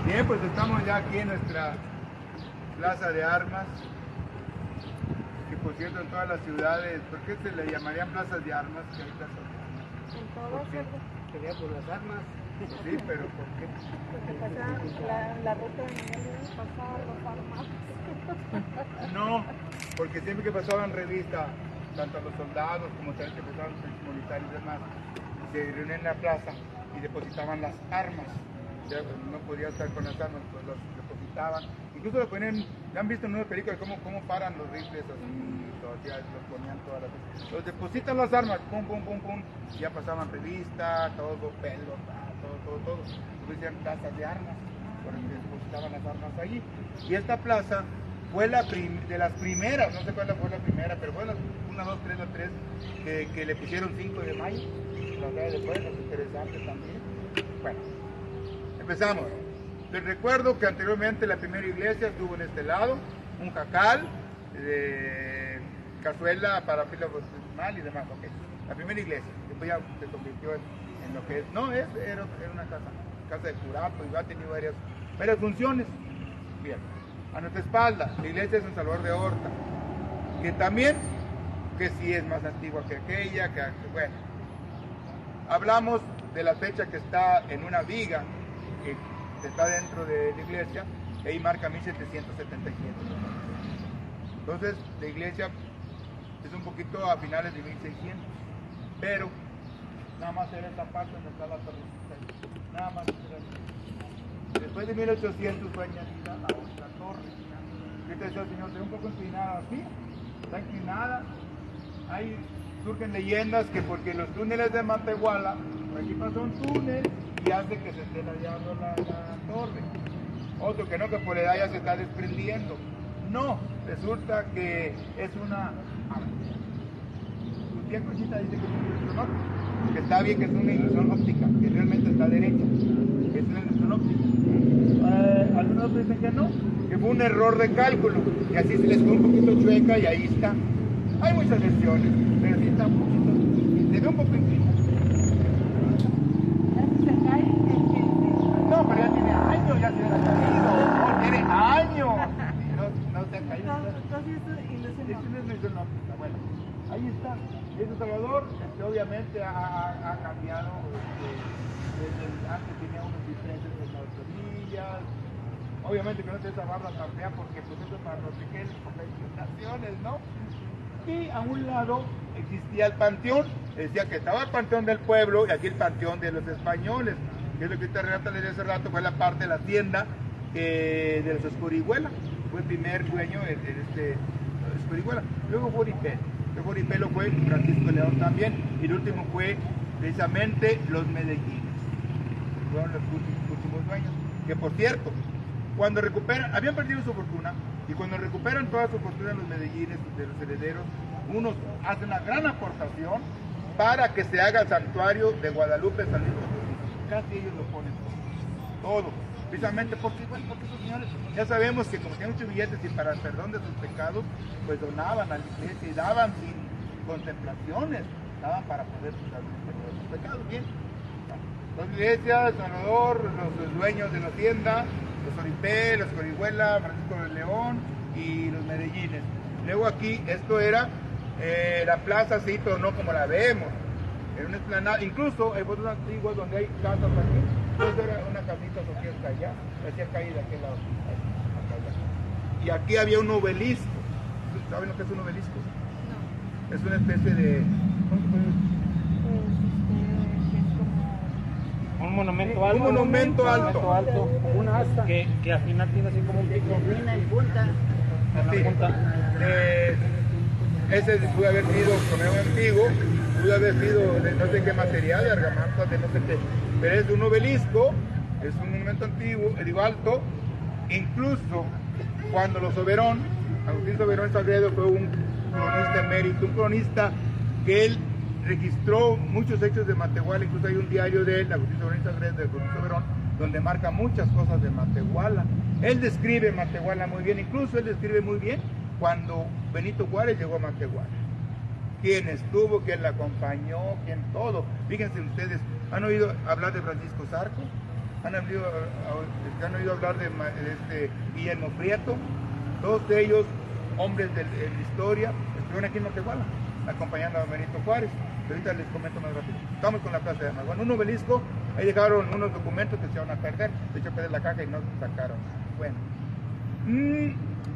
Bien, pues estamos ya aquí en nuestra plaza de armas, que por cierto en todas las ciudades, ¿por qué se le llamarían plazas de armas? Que ahorita son. En todas, Sería por las armas. Pues sí, pero ¿por qué? porque pasa la ruta de Miguel pasaba los armas. No, porque siempre que pasaban revista, tanto a los soldados como también que pasaban los militares y demás, se reunían en la plaza y depositaban las armas. O sea, no podía estar con las armas, pues los depositaban. Incluso lo ponían, ¿ya han visto en una película cómo paran los rifles así? Ya los ponían todas las veces. Los depositan las armas, pum, pum, pum, pum, y ya pasaban revista, todo, pelo, todo. Entonces eran plazas de armas, porque depositaban las armas allí. Y esta plaza fue de las primeras, no sé cuál fue la primera, pero fue la 1, 2, 3, la 3, que le pusieron 5 de mayo, la de después, los interesantes también. Bueno, empezamos. Les recuerdo que anteriormente la primera iglesia estuvo en este lado, un jacal, cazuela para fila bautismal y demás. Okay. La primera iglesia, después ya se convirtió en lo que es. No, era una casa de curato y ha tenido varias funciones. Bien. A nuestra espalda, la iglesia de San Salvador de Horta, que también, que sí es más antigua que aquella, bueno. Hablamos de la fecha que está en una viga, que está dentro de la iglesia, y ahí marca 1777. Entonces, la iglesia es un poquito a finales de 1600, pero nada más era esta parte donde está la torre, nada más era así. Después de 1800 fue añadida la otra torre. Yo te decía al Señor, está un poco inclinada, ¿sí? Está inclinada. Ahí surgen leyendas que porque los túneles de Matehuala, por aquí pasó un túnel y hace que se esté ladeando la torre. Otro que no, que por la edad ya se está desprendiendo. No, resulta que es una... Tu tía Conchita dice que es una ilusión óptica, que está bien, que es una ilusión óptica, que realmente está derecha, que es una ilusión óptica. Algunos dicen que no, que fue un error de cálculo, y así se les fue un poquito chueca y ahí está. Hay muchas versiones, pero sí está un poquito, se ve un poco inclinado. No, pero ya tiene años, ya se hubiera caído. No, tiene años. No se ha caído. Entonces Es una ilusión óptica. Bueno, ahí está. Este Salvador, obviamente ha cambiado. Antes tenía unos diferentes en las orillas. Obviamente que no tiene esa barra tan fea porque pues eso es para proteger las inundaciones, ¿no? Y a un lado existía el panteón. Decía que estaba el panteón del pueblo y aquí el panteón de los españoles. Que es lo que ahorita Renata le dio hace rato, fue la parte de la hacienda de los Escorihuela. Fue el primer dueño de Escorihuela. Luego fue Oripelo. Luego Oripelo fue Francisco León también. Y el último fue precisamente los Medellines. Fueron los últimos dueños. Que por cierto, cuando recuperan, habían perdido su fortuna, y cuando recuperan toda su fortuna los Medellines, de los herederos, unos hacen una gran aportación para que se haga el santuario de Guadalupe San Luis Potosí. Casi ellos lo ponen todo, precisamente porque esos señores, ya sabemos que como tienen muchos billetes y para el perdón de sus pecados, pues donaban a la iglesia y daban sin contemplaciones, daban para poder sus pecados, bien. Las iglesias, Salvador, los dueños de la hacienda, los Oripé, los Corihuela, Francisco de León y los Medellines. Luego aquí, esto era la plaza, sí, pero no como la vemos. Era una explanada, incluso hay fotos antiguas donde hay casas aquí. Entonces era una casita socialista allá, hacía caída de aquel lado. Y aquí había un obelisco. ¿Saben lo que es un obelisco? No. Es una especie de... ¿cómo se puede decir? Un monumento alto. Un monumento alto. Una asta. Que al final tiene así como un pico. termina en punta. Ese pudo haber sido como antiguo, pudo haber sido de no sé qué material, de argamasa, de no sé qué. Pero es un obelisco, es un monumento antiguo, digo alto. Incluso cuando los Soberón, Agustín Soberón Sagredo fue un cronista emérito, un cronista que él registró muchos hechos de Matehuala, incluso hay un diario de él, Agustín Soberón Sagredo, de Agustín Soberón, donde marca muchas cosas de Matehuala. Él describe Matehuala muy bien, incluso él describe muy bien cuando Benito Juárez llegó a Matehuala. Quién estuvo, quién la acompañó, quién todo. Fíjense ustedes, ¿han oído hablar de Francisco Zarco? han oído hablar de Guillermo Prieto, todos ellos, hombres de la historia, estuvieron aquí en Matehuala, acompañando a Benito Juárez. Ahorita les comento más rápido. Estamos con la Plaza de Armas. Bueno, un obelisco, ahí dejaron unos documentos que se iban a perder, se echó a perder la caja y no se sacaron. Bueno,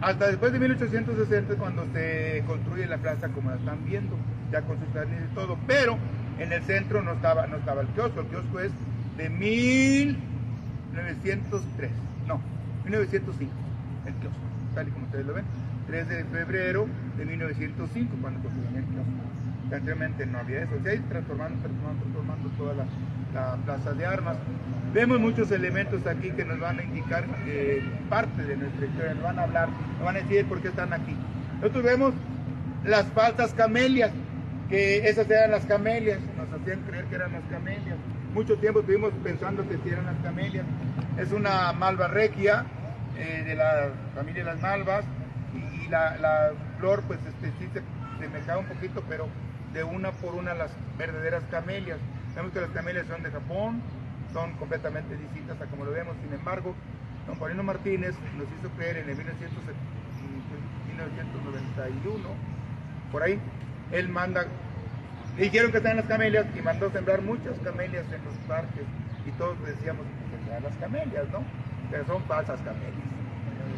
hasta después de 1860 cuando se construye la plaza como la están viendo, ya con sus jardines y todo, pero en el centro no estaba el kiosco es de 1903, no, 1905, el kiosco, tal y como ustedes lo ven, 3 de febrero de 1905, cuando construyeron el kiosco. Anteriormente no había eso, se ha ido transformando toda la plaza de armas. Vemos muchos elementos aquí que nos van a indicar parte de nuestra historia, nos van a hablar, nos van a decir por qué están aquí. Nosotros vemos las falsas camelias, que esas eran las camelias, nos hacían creer que eran las camelias. Mucho tiempo estuvimos pensando que sí eran las camelias. Es una malva regia de la familia de las malvas, y la flor pues sí se mezclaba un poquito, pero de una por una las verdaderas camelias. Vemos que las camelias son de Japón, son completamente distintas a como lo vemos. Sin embargo, don Paulino Martínez nos hizo creer en el 1991, por ahí, él manda, le dijeron que están las camelias y mandó sembrar muchas camelias en los parques y todos decíamos que eran las camelias, ¿no? Pero son falsas camelias.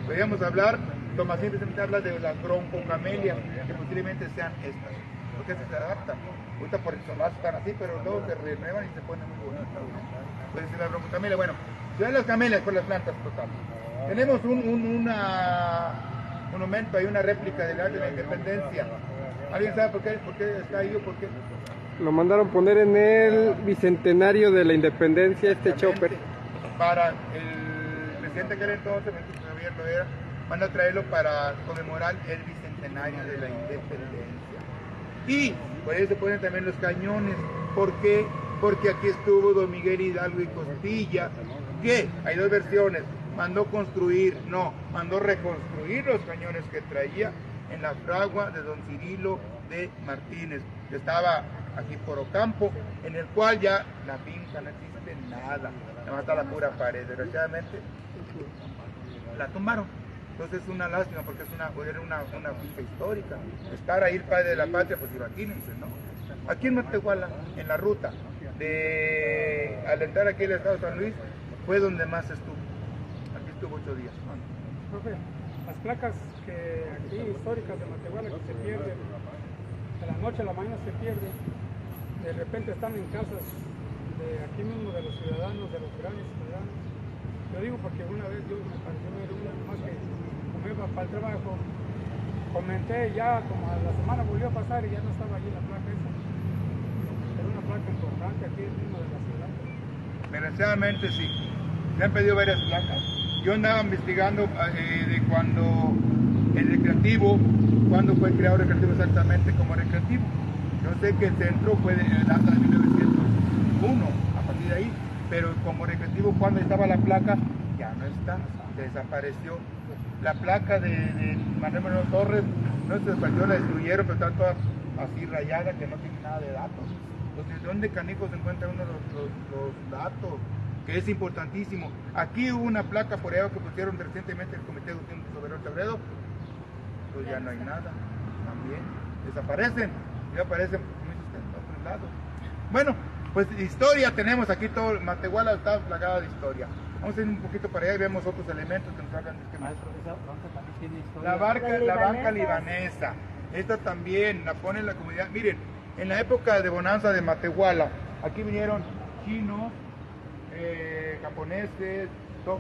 Podríamos hablar, Tomasín simplemente habla de las broncocamelias, que posiblemente sean estas, porque se adaptan. Ahorita por el solazo están así, pero luego se renuevan y se ponen muy bonitas, ¿no? Puede ser la broncocamelia. Bueno, si ven las camelias con las plantas totales. Tenemos un monumento, hay una réplica del Arca de la Independencia. ¿Alguien sabe por qué está ahí o por qué? Lo mandaron poner en el bicentenario de la Independencia, chopper. Para el presidente que era entonces, Javier Loera, van a traerlo para conmemorar el bicentenario de la Independencia. Y por eso se ponen también los cañones. ¿Por qué? Porque aquí estuvo don Miguel Hidalgo y Costilla, que hay dos versiones, mandó reconstruir los cañones que traía en la fragua de don Cirilo de Martínez, que estaba aquí por Ocampo, en el cual ya la finca no existe nada, nada más está la pura pared. Desgraciadamente la tumbaron. Entonces es una lástima porque era una finca histórica. Estar ahí el padre de la patria, pues imagínense, ¿no? Aquí en Matehuala, en la ruta, al entrar aquí al estado de San Luis, fue donde más estuvo. Aquí estuvo 8 días. Profe, las placas que aquí históricas de Matehuala que se pierden, de la noche a la mañana se pierden, de repente están en casas de aquí mismo, de los ciudadanos, de los grandes ciudadanos. Yo digo porque una vez yo me pareció ver una más que como iba para el trabajo, comenté ya como a la semana volvió a pasar y ya no estaba allí la placa esa. Era una placa importante aquí mismo de la ciudad. Desgraciadamente sí, me han pedido varias placas. Yo andaba investigando de cuando el recreativo, cuándo fue creado el recreativo exactamente como recreativo. Yo sé que el centro fue data de 1901, a partir de ahí, pero como recreativo cuando estaba la placa, ya no está, desapareció. La placa de Manuel Torres no se desapareció, la destruyeron, pero está toda así rayada, que no tiene nada de datos. Entonces, ¿de dónde canijo se encuentra uno los datos? Que es importantísimo. Aquí hubo una placa por ahí que pusieron recientemente el Comité de Educación sobre el Tabredo, pues ya no hay nada, también desaparecen, ya aparecen en otros lados. Bueno, pues historia tenemos aquí, todo Matehuala está plagada de historia. Vamos a ir un poquito para allá y vemos otros elementos que nos hagan de este maestro. La banca libanesa, esta también la pone en la comunidad. Miren, en la época de bonanza de Matehuala, aquí vinieron chinos, japoneses,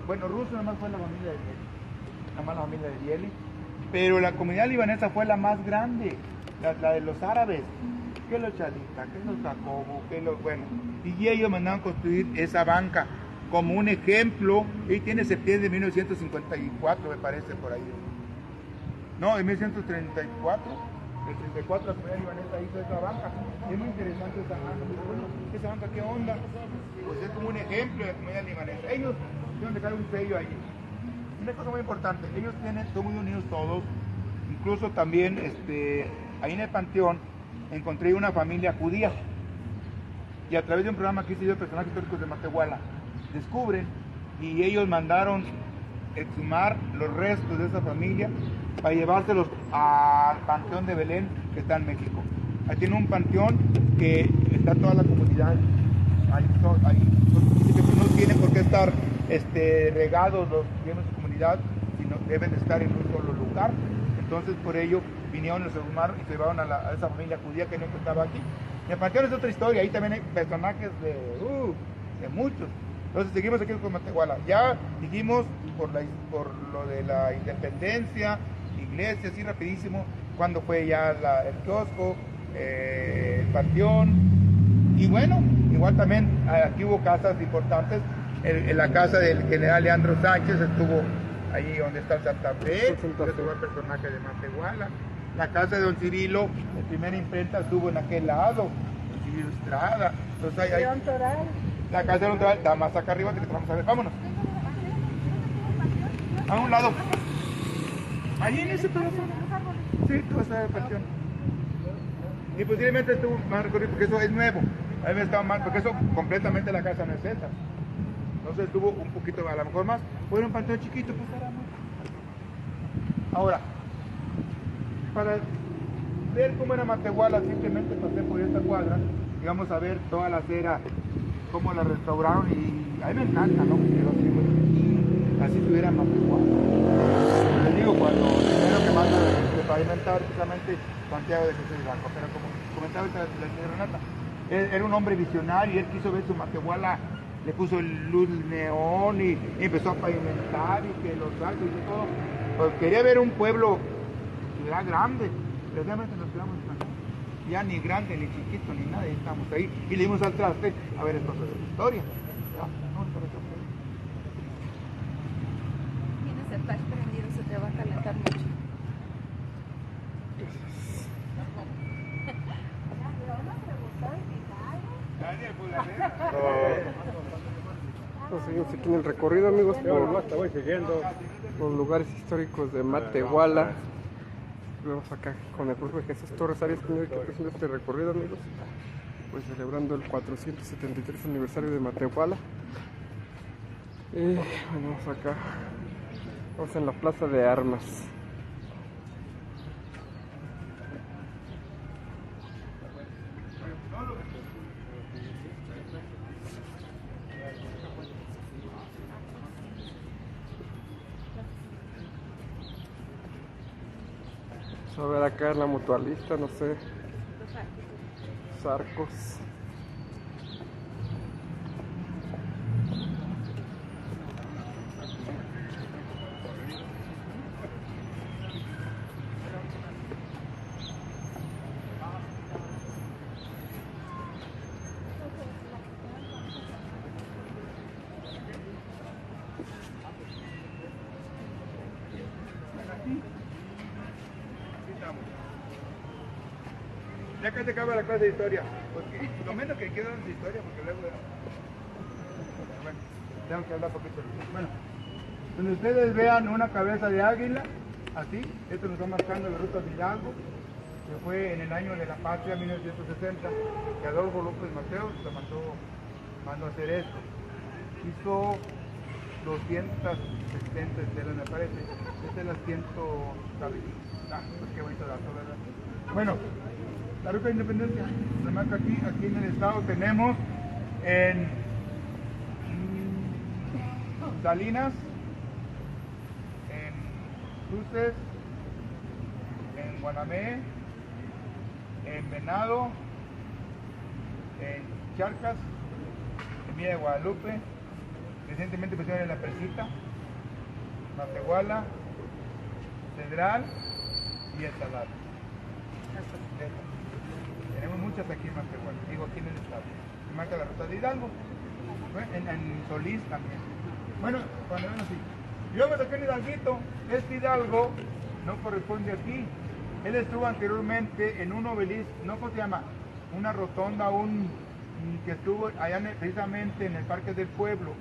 bueno, rusos nada más fue la familia de Dieli, pero la comunidad libanesa fue la más grande, la de los árabes, que los chalitas, que los Jacobo, bueno, y ellos mandaron construir esa banca como un ejemplo, y tiene septiembre de 1954, me parece, por ahí. No, en 1934, el 34 la comunidad libanesa hizo esa banca. Es muy interesante esa banca. Bueno, ¿esa banca qué onda? Pues es como un ejemplo de la comunidad libanesa. Ellos tienen que dejar un sello ahí. Una cosa muy importante, ellos son muy unidos todos. Incluso también ahí en el panteón encontré una familia judía. Y a través de un programa que hice yo de personajes históricos de Matehuala, descubren y ellos mandaron exhumar los restos de esa familia para llevárselos al Panteón de Belén, que está en México. Ahí tiene un panteón que está toda la comunidad. Ahí no tienen por qué estar regados los miembros de su comunidad, sino deben estar en un solo lugar. Entonces, por ello, vinieron los exhumaron y se llevaron a esa familia judía que no estaba aquí. Y el panteón es otra historia, ahí también hay personajes de muchos. Entonces, seguimos aquí con Matehuala. Ya dijimos por lo de la independencia, iglesia, así rapidísimo, cuando fue ya el kiosco, el panteón. Y bueno, igual también aquí hubo casas importantes. En la casa del general Leandro Sánchez estuvo ahí donde está el Santa Fe, estuvo el personaje de Matehuala. La casa de don Cirilo, la primera imprenta estuvo en aquel lado, don Cirilo Estrada. Entonces hay la casa de don Toral está más acá arriba, que vamos a ver. Vámonos. A un lado. Ahí en ese pedazo. Sí, tú vas a ver el panteón. Y posiblemente estuvo más recorrido porque eso es nuevo. A mí me estaba mal, porque eso completamente la casa no es esa. Entonces estuvo un poquito, a lo mejor más. Fue un panteón chiquito, pues era más. Ahora, para ver cómo era Matehuala, simplemente pasé por esta cuadra y vamos a ver toda la acera, cómo la restauraron, y a mí me encanta, ¿no? Quedó así estuviera Matehuala. Les digo, cuando primero que manda de pavimentar precisamente Santiago de Jesús Hidalgo, pero como comentaba la señora Renata, era un hombre visionario y él quiso ver su Matehuala, le puso luz neón y empezó a pavimentar y que los arcos y todo. Pues quería ver un pueblo que era grande, pero realmente nos quedamos ya ni grande, ni chiquito, ni nada, y estamos ahí y le dimos al traste a ver esto de la historia. Ya, vamos para acá. Tienes el touch prendido, se te va a calentar mucho. Pues seguimos aquí en el recorrido, amigos, por los lugares históricos de Matehuala. Vemos acá con el profe Jesús Torres Arias, que presenta este recorrido, amigos, pues celebrando el 473 aniversario de Matehuala. Y bueno, vamos acá, vamos en la Plaza de Armas. A ver acá en la Mutualista, no sé, los arcos. Ya que se acaba la clase de historia, porque lo menos que quiero es de historia, porque luego bueno, tengo que hablar poquito. Bueno, donde ustedes vean una cabeza de águila, así, esto nos está marcando la ruta de Hidalgo, que fue en el año de la patria, 1960, que Adolfo López Mateos se mandó a hacer esto. Hizo 270 estelas, me parece. Esta es la 100, pues qué bonito dato, ¿verdad? Bueno, la ruta de independencia, se marca aquí en el estado tenemos en Salinas, en Cruces, en Guanamé, en Venado, en Charcas, en Villa de Guadalupe, recientemente pusieron en La Presita, Matehuala, Cedral y El Salar. Tenemos muchas aquí en Matehuala, digo aquí en el estado. Se marca la ruta de Hidalgo, en Solís también. Bueno, cuando ven así. Y luego aquí en Hidalguito, este Hidalgo no corresponde aquí. Él estuvo anteriormente en un obelisco, ¿no? ¿Cómo se llama? Una rotonda, que estuvo allá precisamente en el Parque del Pueblo.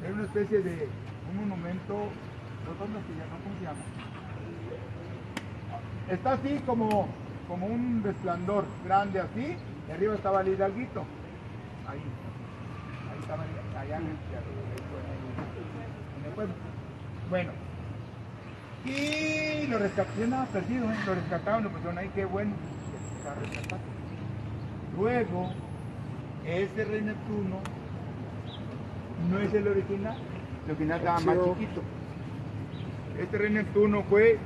Era una especie de un monumento, rotonda se llama, ¿cómo se llama? Está así como un resplandor grande así, y arriba estaba el Hidalguito. Ahí estaba, allá en el En el pueblo. Bueno. Y lo rescataron, andaba perdido, lo rescataron, lo pusieron ahí, qué bueno que está rescatado. Luego, ese Rey Neptuno no es el original estaba más chiquito. Este Rey Neptuno fue,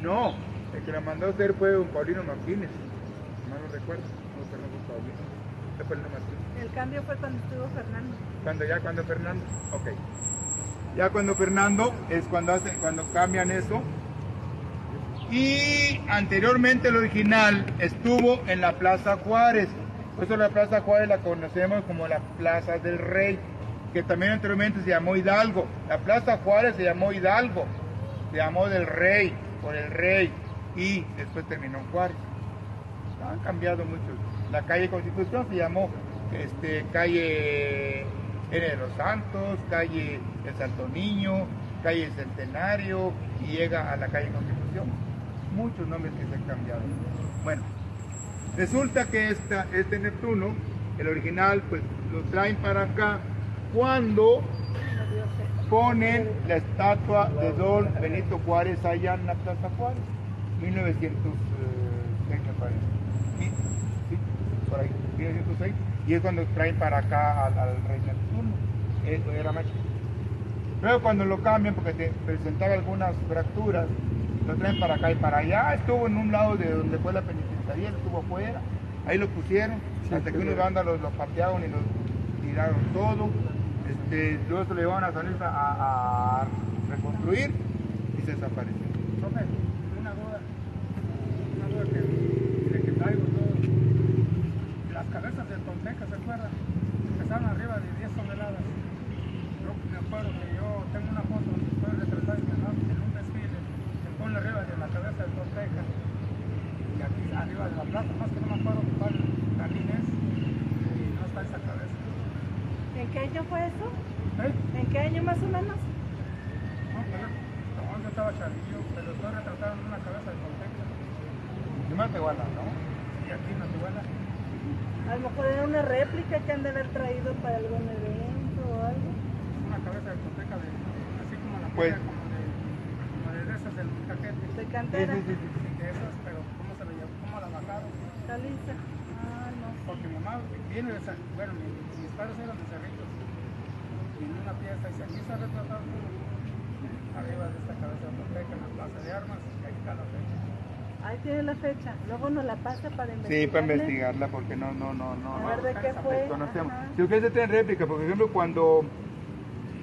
no, el que la mandó a hacer fue don Paulino Martínez, no lo recuerdo, no Fernando Paulino, fue Paulino Martínez. El cambio fue cuando estuvo Fernando. Cuando Fernando, ok. Ya cuando Fernando es cuando cambian eso. Y anteriormente el original estuvo en la Plaza Juárez. Por eso la Plaza Juárez la conocemos como la Plaza del Rey, que también anteriormente se llamó Hidalgo. La Plaza Juárez se llamó Hidalgo, se llamó del Rey, por el Rey, y después terminó en Juárez. Han cambiado mucho. La calle Constitución se llamó calle N de los Santos, calle El Santo Niño, calle Centenario, y llega a la calle Constitución. Muchos nombres que se han cambiado. Bueno, resulta que este Neptuno, el original, pues lo traen para acá cuando ponen la estatua de don Benito Juárez allá en la Plaza Juárez, 1906 me parece. Sí, por ahí, 1906. Y es cuando traen para acá al Rey Neptuno. Eso era más chiquito. Luego cuando lo cambian, porque te presentaba algunas fracturas, lo traen para acá y para allá. Estuvo en un lado de donde fue la penitenciaría, estuvo afuera. Ahí lo pusieron, hasta que unos vándalos lo patearon y lo tiraron todo. Luego se lo llevaron a San Luis a reconstruir y se desapareció. Profe, una duda que traigo todo. Las cabezas de Tolteca, ¿se acuerdan? Pesaban arriba de 10 toneladas. Yo me acuerdo que yo tengo una foto donde estoy retratado en un desfile, se pone arriba de la cabeza de Tolteca. Y aquí arriba de la plaza, más que no me acuerdo cuál jardín es, y no está esa cabeza. ¿En qué año fue eso? ¿Eh? ¿En qué año más o menos? No, pero yo estaba chavillo, pero estoy retratado en una cabeza de Tolteca. Y más de Guala, ¿no? Y aquí en Matehuala. A lo mejor era una réplica que han de haber traído para algún evento o algo. Una cabeza de Tolteca, así como la Pues. como de esas del cajete. De cantera. Sí. De esas, pero ¿cómo se la llevó? ¿Cómo la bajaron? Caliza. Ah, no. Porque mi mamá viene de bueno, mis padres eran de Cerritos. Y en una pieza dice, aquí está retratado arriba de esta cabeza de Tolteca en la plaza de armas, y ahí está la fecha. Ahí tiene la fecha. Luego nos la pasa para investigar. Sí, para investigarla, porque no. A ver de qué fue. Conocemos. Ajá. Si ustedes tienen réplica, por ejemplo, cuando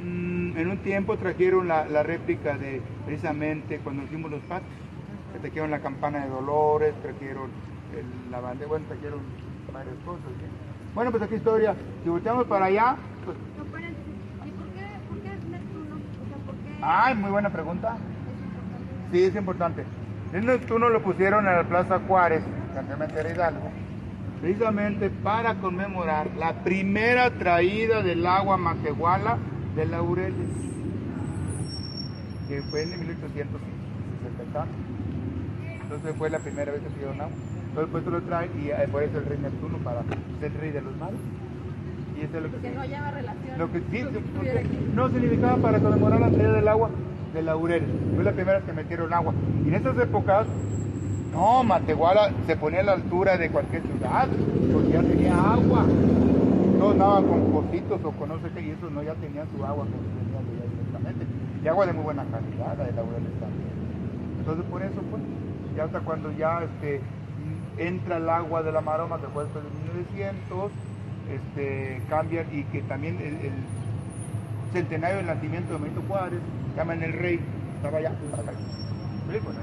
en un tiempo trajeron la réplica de precisamente cuando hicimos los patios, que trajeron la campana de Dolores, trajeron la bandera, bueno, trajeron varias cosas. ¿Sí? Bueno, pues aquí historia. Si volteamos para allá, pues. No, espérense. ¿Y por qué es Neptuno? O sea, ¿por qué Ay, muy buena pregunta. es importante? Sí, es importante. El Neptuno lo pusieron en la Plaza Juárez, que anteriormente era Hidalgo, precisamente para conmemorar la primera traída del agua a Matehuala de Laureles, que fue en 1860. Entonces fue la primera vez que se dieron agua. Entonces pues lo traen y por eso el Rey Neptuno para ser el rey de los mares. Y eso es lo Que no haya relación. lo que sí, con que porque estuviera aquí. no significaba para conmemorar la traída del agua de Laureles. Fue la primera vez que metieron agua. Y en esas épocas, no, Matehuala se ponía a la altura de cualquier ciudad, porque ya tenía agua. Todos andaban con pocitos o con no sé qué, y eso no, ya tenían su agua que venían de allá directamente. Y agua de muy buena calidad, la de Laureles también. Entonces por eso pues, ya hasta cuando ya entra el agua de la maroma, que fue después de 1900, cambian, y que también el centenario del nacimiento de Benito Juárez, llaman el Rey, estaba allá para acá. Sí, bueno,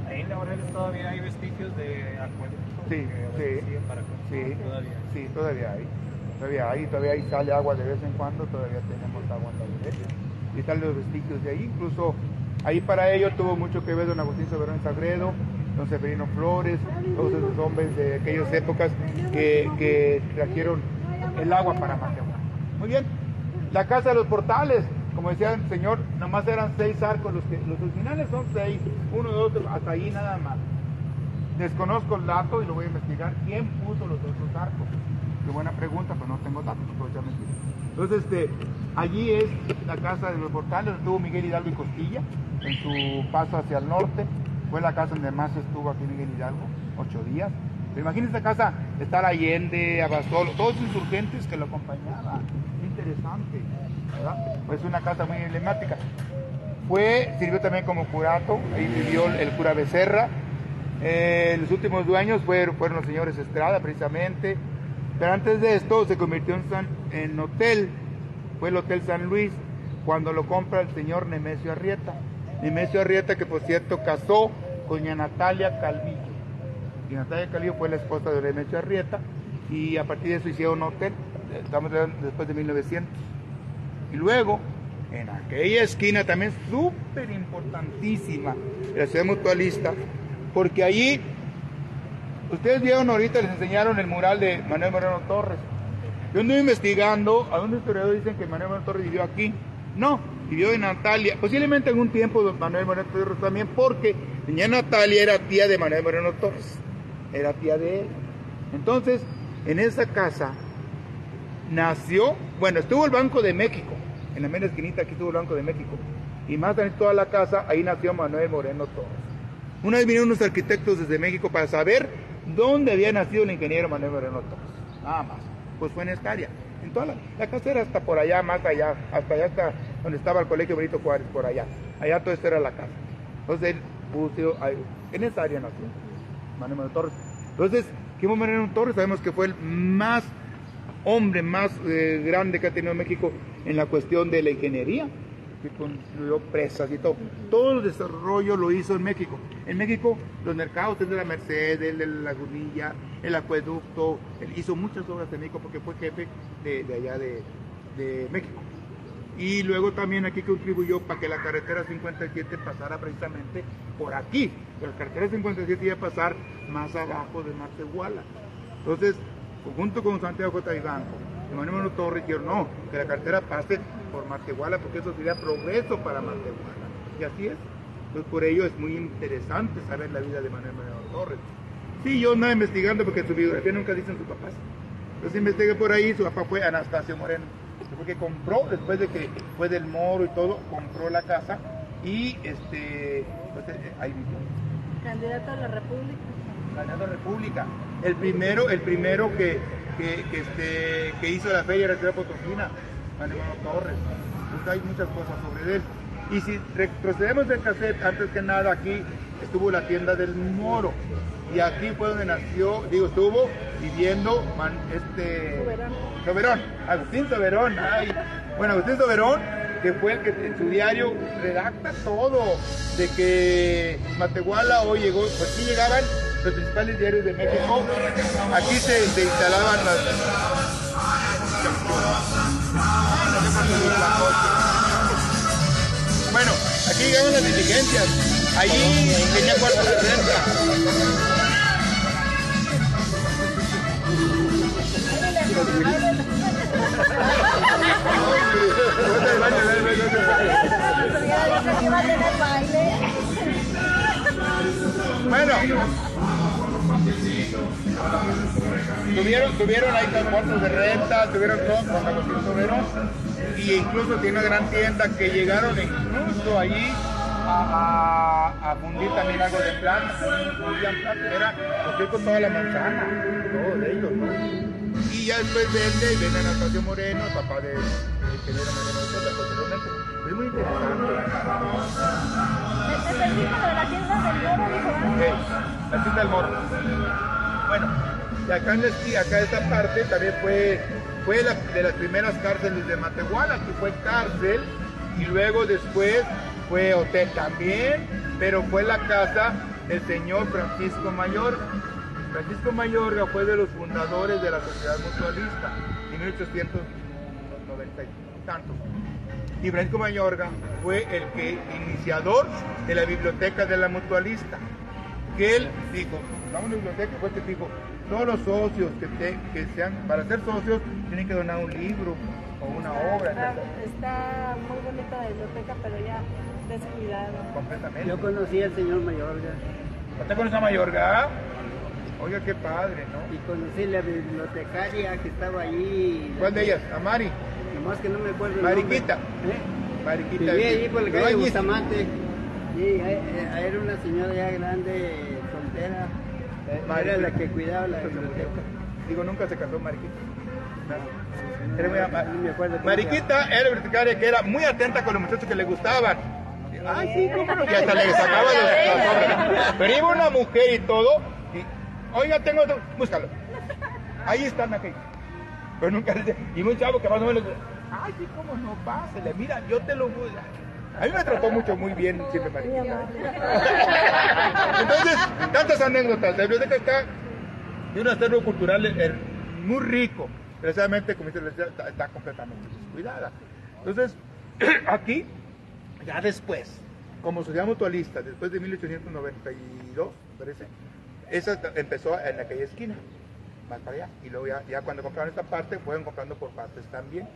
Ahí en Laureles todavía hay vestigios de acueductos Sí, que abastecían para acá. sí, Todavía. sí, todavía hay, sale agua de vez en cuando, todavía tenemos agua en Laureles. Y están los vestigios de ahí, incluso ahí para ello tuvo mucho que ver don Agustín Soberón Sagredo, don Severino Flores, todos esos hombres de aquellas épocas que trajeron el agua para Matehuala. Muy bien, la Casa de los Portales, como decía el señor, nomás eran 6 arcos, los originales son 6, 1, 2, hasta ahí nada más. Desconozco el dato y lo voy a investigar, ¿quién puso los otros arcos? Qué buena pregunta, pues no tengo datos, pues ya me entiendo. Entonces, Allí es la casa de los portales, donde estuvo Miguel Hidalgo y Costilla, en su paso hacia el norte. Fue la casa donde más estuvo aquí Miguel Hidalgo, 8 días. Pero imagínense esta casa, estar Allende, Abasolo, todos los insurgentes que lo acompañaban. Interesante, ¿verdad? Pues una casa muy emblemática. Sirvió también como curato, ahí vivió el cura Becerra. Los últimos dueños fueron los señores Estrada, precisamente. Pero antes de esto se convirtió en hotel. Fue el Hotel San Luis, cuando lo compra el señor Nemesio Arrieta. Nemesio Arrieta, que por cierto casó con doña Natalia Calvillo. Y Natalia Calvillo fue la esposa de Nemesio Arrieta, y a partir de eso hicieron un hotel. Estamos hablando después de 1900. Y luego, en aquella esquina también súper importantísima, la ciudad mutualista, porque allí, ustedes vieron ahorita, les enseñaron el mural de Manuel Moreno Torres. Yo anduve investigando, algunos historiadores dicen que Manuel Moreno Torres vivió aquí. No, vivió en Natalia, posiblemente algún tiempo Manuel Moreno Torres también, porque doña Natalia era tía de Manuel Moreno Torres, era tía de él. Entonces, en esa casa nació, bueno, estuvo el Banco de México, en la mera esquinita aquí estuvo el Banco de México, y más en toda la casa, ahí nació Manuel Moreno Torres. Una vez vinieron unos arquitectos desde México para saber dónde había nacido el ingeniero Manuel Moreno Torres, nada más. Pues fue en esta área, en toda la casa era hasta por allá, más allá, hasta allá, hasta donde estaba el Colegio Benito Juárez, por allá todo esto era la casa. Entonces él puso, en esa área nació Manuel Moreno Torres. Entonces, ¿quién fue Manuel Moreno Torres? Sabemos que fue el hombre más grande que ha tenido México en la cuestión de la ingeniería, que construyó presas y todo. Todo el desarrollo lo hizo en México. En México, los mercados, el de la Merced, el de la Lagunilla, el acueducto, él hizo muchas obras en México porque fue jefe de allá de México. Y luego también aquí contribuyó para que la carretera 57 pasara precisamente por aquí. Pero la carretera 57 iba a pasar más abajo de Matehuala. Entonces, junto con Santiago J. Vivanco, Manuel Moreno Torres dijeron, no, que la carretera pase por Matehuala, porque eso sería progreso para Matehuala. Y así es. Entonces, por ello es muy interesante saber la vida de Manuel Moreno Torres. Sí, yo andaba investigando porque su biografía nunca dicen sus papás. Entonces investigué por ahí, su papá fue Anastasio Moreno, porque compró, después de que fue del Moro y todo, compró la casa y pues, ahí vivió. Candidato a la República. Candidato a la República. El primero que hizo la feria de la ciudad potosina, Manuel Torres. Pues hay muchas cosas sobre él. Y si retrocedemos el cassette, antes que nada aquí estuvo la tienda del Moro. Y aquí fue donde estuvo viviendo Soberón, Agustín Soberón. Bueno, Agustín Soberón, que fue el que en su diario redacta todo, de que Matehuala hoy llegó, pues sí llegaban los principales diarios de México, aquí se instalaban bueno, aquí llegaban las diligencias, allí tenía cuartos de renta. Bueno, tuvieron ahí cuartos de renta, tuvieron todo con Agustín Soberón, y incluso tiene una gran tienda que llegaron incluso allí a fundir también algo de plata, fundían plata, era construir con toda la manzana, todo de ellos, ¿no? Y ya después vende Anastasio Moreno, el papá de ingeniero Moreno posteriormente. Es muy interesante. ¿Es el mismo de la tienda del Moro, dijo antes? La tienda del Moro. Bueno, y acá esta parte también fue de las primeras cárceles de Matehuala, que fue cárcel, y luego después fue hotel también, pero fue la casa del señor Francisco Mayorga. Francisco Mayorga fue de los fundadores de la Sociedad Mutualista en 1890 y tantos. Y Francisco Mayorga fue el iniciador de la biblioteca de la Mutualista. Que él dijo, vamos a la biblioteca, fue que dijo, todos los socios que sean, para ser socios, tienen que donar un libro o una obra. Está muy bonita la biblioteca, pero ya descuidada. Completamente. Yo conocí al señor Mayorga. ¿Usted conoce a Mayorga? Oiga, qué padre, ¿no? Y conocí la bibliotecaria que estaba allí. ¿Cuál de ellas? ¿A Mari? Más que no me acuerdo el Mariquita. nombre. ¿Eh? Mariquita. Viví ahí por la calle Doña. Bustamante. Sí, era una señora ya grande, soltera. Era Mariquita. la que cuidaba la biblioteca. Digo, nunca se casó Mariquita. No. Era muy No me acuerdo cómo Mariquita era bibliotecaria que era muy atenta con los muchachos que le gustaban. Ay, sí, cómo no. Y hasta le sacaba los hombres. Pero iba una mujer y todo. Y, oiga, tengo otro. Búscalo. Ahí están aquí. Pero nunca le y un chavo que más o menos. Ay, sí, cómo no, pásale. Mira, yo te lo voy a. A mí me trató muy bien siempre Mariquita. Entonces, tantas anécdotas. La biblioteca está de un acervo cultural muy rico. Precisamente, como dice, está completamente descuidada. Entonces, aquí, ya después, como sociedad mutualista, después de 1892, parece, esa empezó en aquella esquina, más para allá. Y luego ya cuando compraron esta parte, fueron comprando por partes también.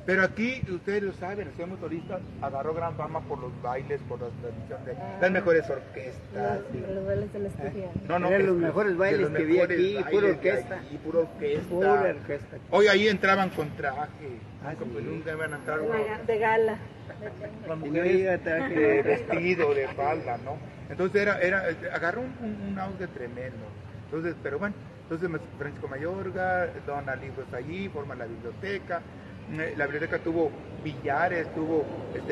Pero aquí, ustedes lo saben, el sociedad mutualista agarró gran fama por los bailes, por la transmisión de las mejores orquestas. Los bailes del estudiante. Eran los mejores bailes que vi aquí, pura orquesta. Y pura orquesta. Pura orquesta. Hoy ahí entraban con traje, pues nunca iban a entrar De gala. las Y no mujeres iba a traje. de vestido, de falda, ¿no? Entonces agarró un auge tremendo. Entonces, pero bueno, entonces Francisco Mayorga dona libros allí, forma la biblioteca. La biblioteca tuvo billares, tuvo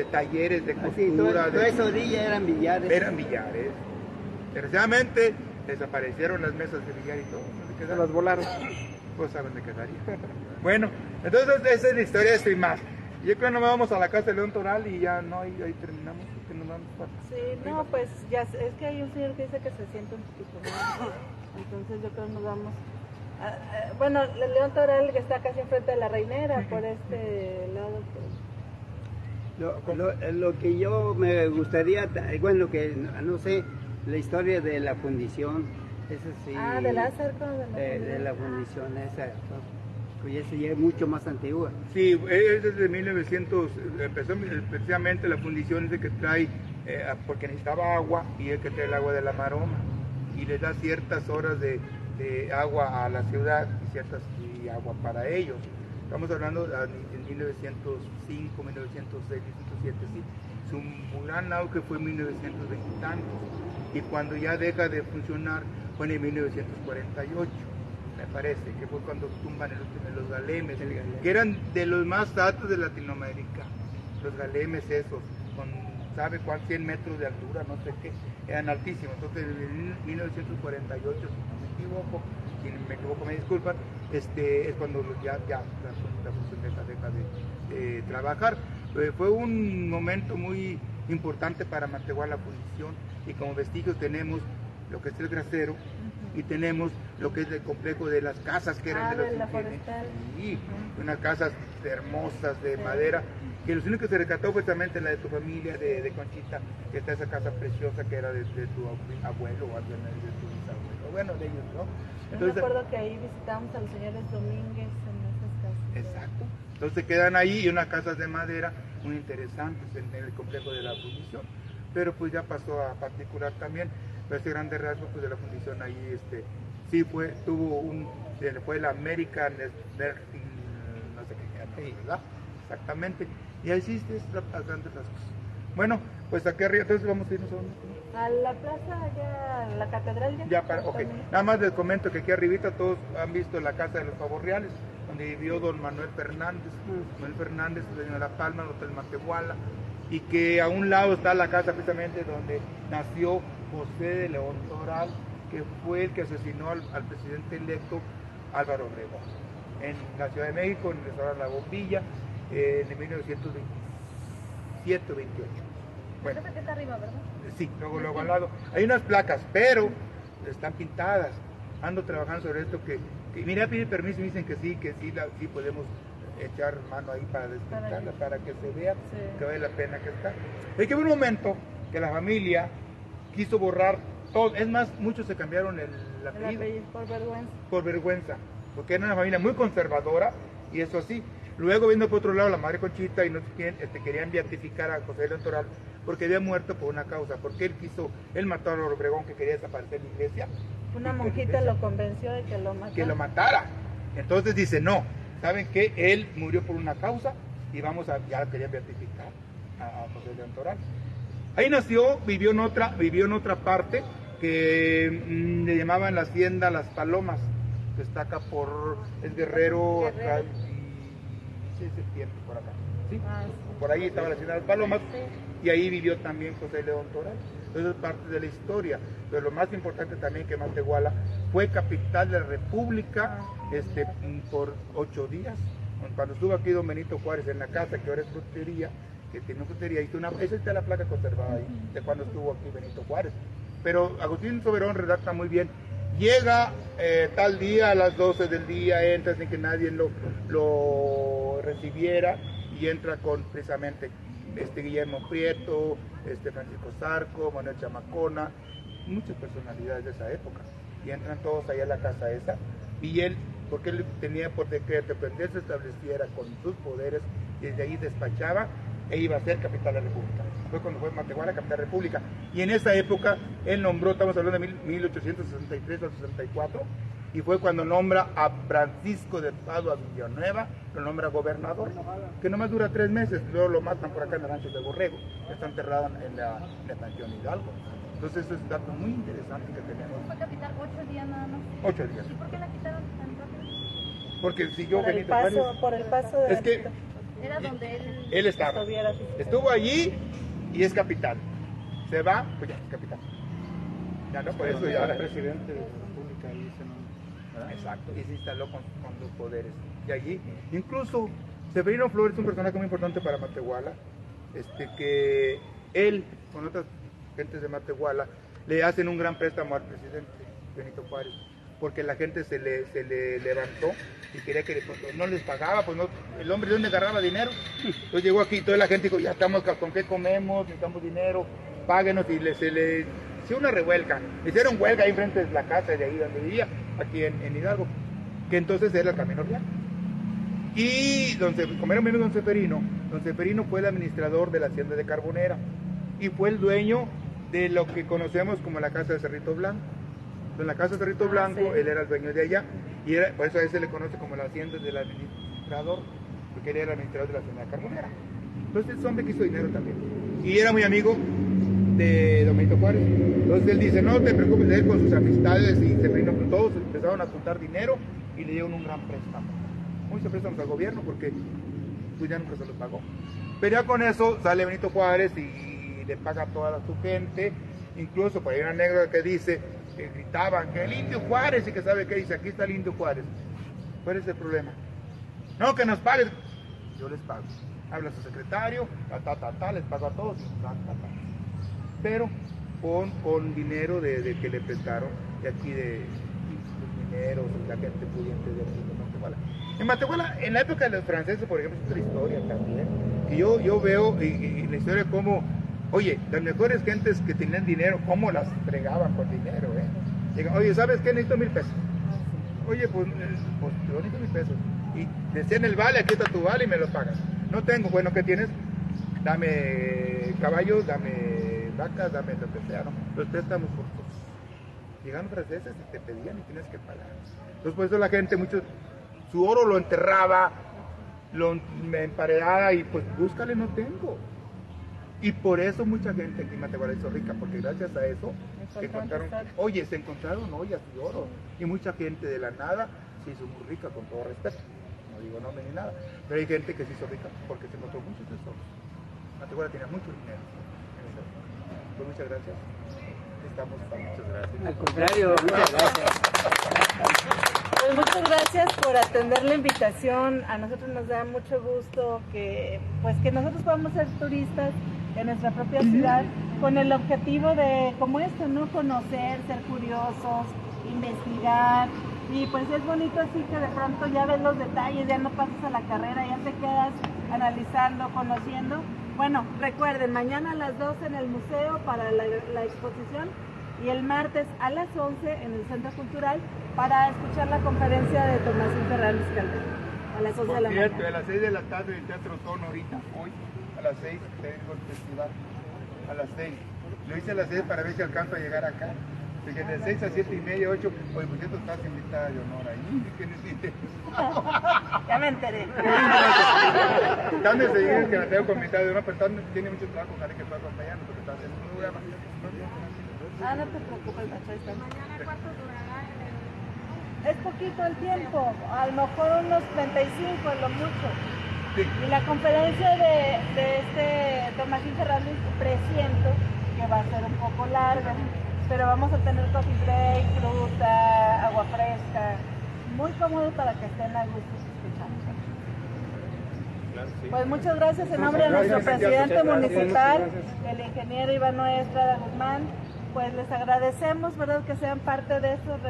talleres de Así, costura. toda esa orilla eran billares. Eran billares. Desgraciadamente desaparecieron las mesas de billar y todo. ¿No Se quedaron? las volaron. Pues saben de qué daría. Bueno, entonces esa es la historia de esto y más. Yo creo que nos vamos a la casa de León Toral y ya no, ahí terminamos, porque nos vamos para... Sí, no, pues ya es que hay un señor que dice que se siente un poquito mal. Entonces yo creo que nos vamos. Bueno, el León Toral que está casi enfrente de la Reinera, por este lado. Pues. Lo que yo me gustaría, bueno, que no sé, la historia de la fundición, esa sí. De Lázaro, de la fundición, esa, pues esa ya es mucho más antigua. Sí, es desde 1900, empezó precisamente la fundición es de que trae, porque necesitaba agua y es que trae el agua de la maroma y le da ciertas horas de agua a la ciudad y ciertas agua para ellos. Estamos hablando de 1905, 1906, 1907, sí. Su gran auge fue en 1920 y tantos. Y cuando ya deja de funcionar fue en 1948, me parece, que fue cuando tumban los galemes, que eran de los más altos de Latinoamérica. Los galemes esos, con sabe cuál 100 metros de altura, no sé qué, eran altísimos. Entonces en 1948, si me equivoco me disculpan, es cuando ya la función deja de trabajar. Fue un momento muy importante para Matehuala la fundición, y como vestigios tenemos lo que es el grasero y tenemos lo que es el complejo de las casas que eran de los indígenas. Sí, unas casas hermosas de madera, que los únicos que se rescató fue justamente la de tu familia, de Conchita, que está esa casa preciosa que era de tu abuelo o alguien de tu bisabuelo, bueno, de ellos, ¿no? Entonces, yo recuerdo que ahí visitamos a los señores Domínguez en esas casas. Exacto. Entonces quedan ahí y unas casas de madera muy interesantes en el complejo de la fundición. Pero pues ya pasó a particular también. Pero ese grande rasgo pues, de la fundición ahí sí fue la American Smelting, no sé qué, ¿verdad? Exactamente. Y ahí sí es las grandes rasgos. Bueno, pues aquí arriba, entonces vamos a irnos a la plaza, ya, la catedral ok. Nada más les comento que aquí arribita todos han visto la casa de los Pavos Reales, donde vivió don Manuel Fernández. Manuel Fernández, de Señora Palma, el Hotel Matehuala, y que a un lado está la casa precisamente donde nació José de León Toral, que fue el que asesinó al presidente electo Álvaro Obregón en la Ciudad de México, en el restaurante La Bombilla, en 1927-28. Bueno, Creo que está arriba, ¿verdad? sí, luego al lado. Hay unas placas, pero están pintadas. Ando trabajando sobre esto que mira, pide permiso y me dicen que sí podemos echar mano ahí para despintarla, para que se vea que vale la pena que está. Es que hubo un momento que la familia quiso borrar todo, es más, muchos se cambiaron el apellido por vergüenza, porque era una familia muy conservadora y eso sí. Luego viendo por otro lado la madre Conchita y no sé quién, querían beatificar a José de León Toral porque había muerto por una causa, porque él mató a Álvaro Obregón, que quería desaparecer la iglesia. Una monjita lo convenció de que lo matara. Que lo matara. Entonces dice, no, ¿saben qué? Él murió por una causa y ya lo querían beatificar a José León Toral. Ahí nació, vivió en otra parte que le llamaban la hacienda Las Palomas, que está acá por el Guerrero, acá y septiembre, por acá. ¿Sí? Por ahí estaba la hacienda Las Palomas y ahí vivió también José León Toral. Entonces es parte de la historia, pero lo más importante también que Matehuala fue capital de la República por 8 días. Cuando estuvo aquí don Benito Juárez en la casa, que ahora es frutería, que tiene una frutería, esa está la placa conservada ahí, de cuando estuvo aquí Benito Juárez. Pero Agustín Soberón redacta muy bien. Llega tal día a las 12 del día, entra sin que nadie lo recibiera y entra con precisamente Guillermo Prieto, Francisco Zarco, Manuel Chamacona, muchas personalidades de esa época. Y entran todos ahí a la casa esa. Y él, porque él tenía por decreto que él se estableciera con sus poderes, y desde ahí despachaba e iba a ser capital de la República. Fue cuando fue Matehuala capital de la República. Y en esa época él nombró, estamos hablando de 1863 al 64, y fue cuando nombra a Francisco de Padua Villanueva, lo nombra gobernador, que nomás dura 3 meses, luego lo matan por acá en el rancho de Borrego, está enterrado en la Panteón Hidalgo. Entonces eso es un dato muy interesante que tenemos. ¿Fue capital 8 días nada más? 8 días. ¿Y por qué la quitaron tan rápido? Porque siguió Benito Juárez. Por el paso de Es que Era donde él estaba. Estuvo allí y es capital. Se va, pues ya es capital. Ya no, por eso ya era presidente de la República y se nombró. Exacto, y se instaló con los poderes. Y allí, incluso, Severino Flores es un personaje muy importante para Matehuala, que él, con otras gentes de Matehuala, le hacen un gran préstamo al presidente Benito Juárez, porque la gente se le levantó y quería que no les pagaba, pues no, el hombre de dónde agarraba dinero. Entonces llegó aquí, toda la gente dijo, ya estamos, ¿con qué comemos? Necesitamos dinero, páguenos, y se le hizo una revuelca. Hicieron huelga ahí enfrente de la casa de ahí donde vivía, aquí en Hidalgo, que entonces era el Camino Real. Y como era menos don Seferino fue el administrador de la hacienda de Carbonera y fue el dueño de lo que conocemos como la casa de Cerrito Blanco. En la casa de Cerrito Blanco, sí. Él era el dueño de allá, y por eso a él se le conoce como la hacienda del administrador, porque él era el administrador de la hacienda de Carbonera. Entonces ese hombre quiso dinero también, y era muy amigo de don Benito Juárez. Entonces él dice, no te preocupes, él con sus amistades y Seferino, todos empezaron a juntar dinero y le dieron un gran préstamo. Muchos préstamos al gobierno porque pues ya nunca se los pagó. Pero ya con eso sale Benito Juárez y le paga a toda su gente. Incluso por ahí hay una anécdota que dice que gritaban que el Indio Juárez, y que sabe qué dice, aquí está el Indio Juárez. ¿Cuál es el problema? No, que nos paguen. Yo les pago. Habla su secretario, les pago a todos. Pero con dinero de que le prestaron de aquí de los mineros, la gente pudiente de aquí de Matehuala. En Matehuala, en la época de los franceses, por ejemplo, es otra historia también. Que yo veo en la historia cómo, oye, las mejores gentes que tenían dinero, cómo las fregaban con dinero, Llegan, oye, ¿sabes qué? Necesito 1000 pesos. Oye, pues yo necesito 1000 pesos. Y decían el vale, aquí está tu vale y me lo pagas. No tengo, bueno, ¿qué tienes? Dame caballos, dame vacas, dame lo que sea, ¿no? Los préstamos por todos. Llegaron franceses y te pedían y tienes que pagar. Entonces por eso la gente, su oro lo enterraba, lo emparedaba y pues búscale, no tengo. Y por eso mucha gente aquí en Matehuala hizo rica, porque gracias a eso se encontraron ollas y oro. Y mucha gente de la nada se hizo muy rica, con todo respeto. No digo nombre ni nada, pero hay gente que se hizo rica porque se encontró muchos tesoros. Matehuala tenía mucho dinero. Pues muchas gracias. Estamos para muchas gracias. Al contrario, muchas gracias. Pues muchas gracias por atender la invitación. A nosotros nos da mucho gusto que nosotros podamos ser turistas en nuestra propia ciudad con el objetivo de, como esto, ¿no? Conocer, ser curiosos, investigar. Y pues es bonito así que de pronto ya ves los detalles, ya no pasas a la carrera, ya te quedas analizando, conociendo. Bueno, recuerden, mañana a las 12 en el museo para la exposición y el martes a las 11 en el Centro Cultural para escuchar la conferencia de Tomasín Fernández Calderón a las 11 de la mañana. A las 6 de la tarde en el Teatro Tono ahorita, hoy a las 6 tengo el festival, a las 6. Lo hice a las 6 para ver si alcanzo a llegar acá, Así que de 6 a 7 y media, 8, oye, pues tú estás invitada de honor ahí, que necesite. Ya me enteré. Tan de seguir que la tengo invitada de honor, pero tiene mucho trabajo, ojalá que pueda acompañarnos, porque está haciendo un programa. Ah, no te preocupes, macho, ahí está. Mañana cuánto durará Es poquito el tiempo, a lo mejor unos 35 es lo mucho. Sí. Y la conferencia de Tomasín Fernández presiento que va a ser un poco larga, pero vamos a tener coffee break, fruta, agua fresca, muy cómodo para que estén a gusto escuchando. Pues muchas gracias en nombre de nuestro presidente municipal, el ingeniero Iván Estrada Guzmán. Pues les agradecemos, ¿verdad?, que sean parte de estos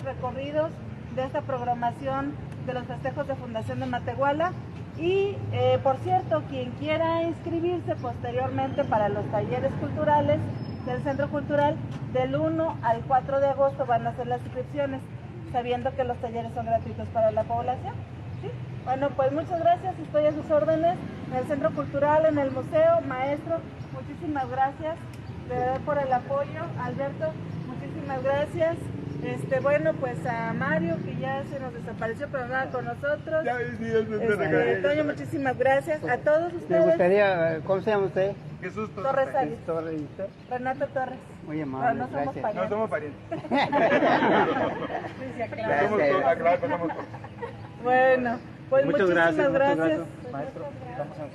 recorridos, de esta programación de los festejos de Fundación de Matehuala. Y, por cierto, quien quiera inscribirse posteriormente para los talleres culturales del Centro Cultural, del 1 al 4 de agosto van a hacer las inscripciones, sabiendo que los talleres son gratuitos para la población. ¿Sí? Bueno, pues muchas gracias, estoy a sus órdenes en el Centro Cultural, en el museo. Maestro, muchísimas gracias de verdad por el apoyo. Alberto, muchísimas gracias. Bueno, pues a Mario, que ya se nos desapareció, pero nada con nosotros. Toño, muchísimas gracias. A todos Me ustedes. gustaría, ¿cómo se llama usted? Jesús Torres Arias. Torres, ¿y usted? Renato Torres. Muy No, amable, no somos gracias. No parientes. somos parientes. Sí, sí, aclaro. Somos todos, claro, somos todos. Bueno, pues Muchas muchísimas gracias, muchas gracias. gracias. Maestro, estamos en